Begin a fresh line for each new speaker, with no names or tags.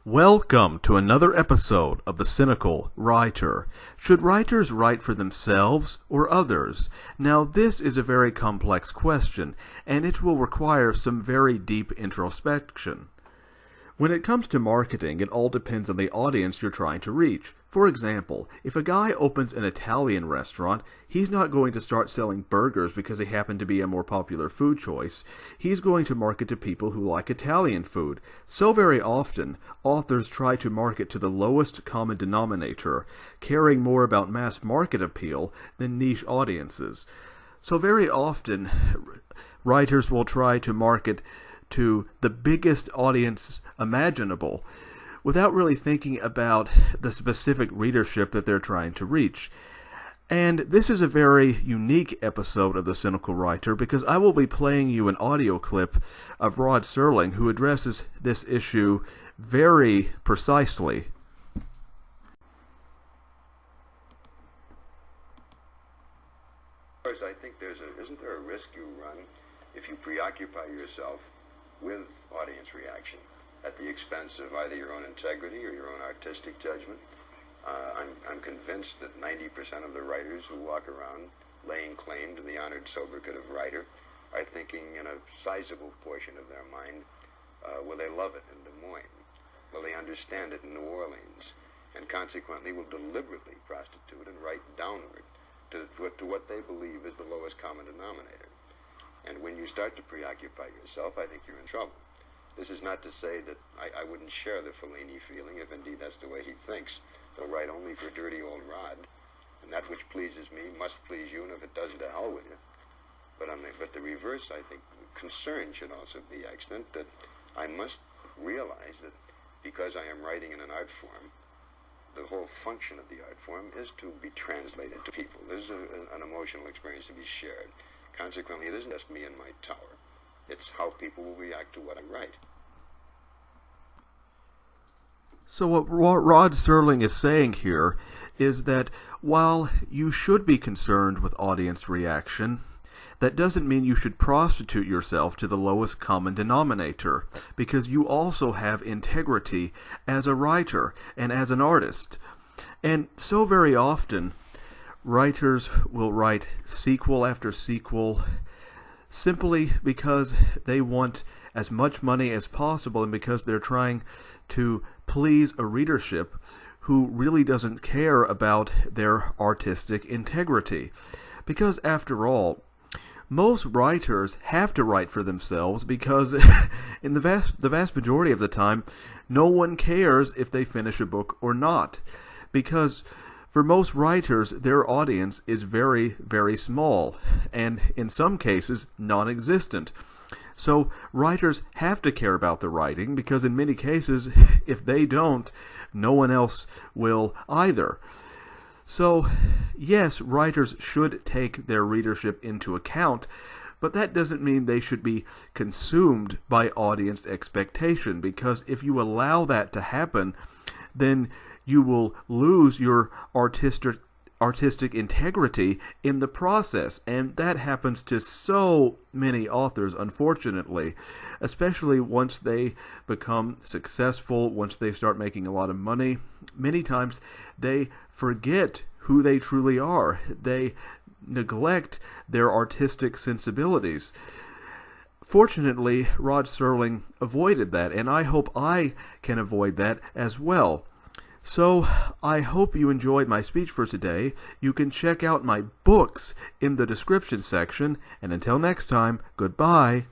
Welcome to another episode of The Cynical Writer. Should writers write for themselves or others? Now, this is a very complex question, and it will require some very deep introspection. When it comes to marketing, it all depends on the audience you're trying to reach. For example, if a guy opens an Italian restaurant, he's not going to start selling burgers because they happen to be a more popular food choice. He's going to market to people who like Italian food. So very often, authors try to market to the lowest common denominator, caring more about mass market appeal than niche audiences. So very often, writers will try to market to the biggest audience imaginable, without really thinking about the specific readership that they're trying to reach. And this is a very unique episode of The Cynical Writer because I will be playing you an audio clip of Rod Serling, who addresses this issue very precisely.
Of course, I think isn't there a risk you run if you preoccupy yourself with audience reaction at the expense of either your own integrity or your own artistic judgment? I'm convinced that 90% of the writers who walk around laying claim to the honored sobriquet of writer are thinking in a sizable portion of their mind, will they love it in Des Moines? Will they understand it in New Orleans? And consequently will deliberately prostitute and write downward to what they believe is the lowest common denominator. And when you start to preoccupy yourself, I think you're in trouble. This is not to say that I wouldn't share the Fellini feeling, if indeed that's the way he thinks. They'll write only for dirty old Rod, and that which pleases me must please you, and if it doesn't, to hell with you. But the reverse, I think, concern should also be extant that I must realize that because I am writing in an art form, the whole function of the art form is to be translated to people. There's an emotional experience to be shared. Consequently, it isn't just me and my tower. It's how people will react to what I write.
So what Rod Serling is saying here is that while you should be concerned with audience reaction, that doesn't mean you should prostitute yourself to the lowest common denominator, because you also have integrity as a writer and as an artist. And so very often, writers will write sequel after sequel simply because they want as much money as possible and because they're trying to please a readership who really doesn't care about their artistic integrity. Because after all, most writers have to write for themselves because in the vast majority of the time, no one cares if they finish a book or not. Because for most writers, their audience is very, very small, and in some cases, non-existent. So writers have to care about the writing, because in many cases, if they don't, no one else will either. So, yes, writers should take their readership into account, but that doesn't mean they should be consumed by audience expectation, because if you allow that to happen, then you will lose your artistic integrity in the process. And that happens to so many authors, unfortunately, especially once they become successful, once they start making a lot of money. Many times they forget who they truly are. They neglect their artistic sensibilities. Fortunately, Rod Serling avoided that, and I hope I can avoid that as well. So, I hope you enjoyed my speech for today. You can check out my books in the description section, and until next time, goodbye.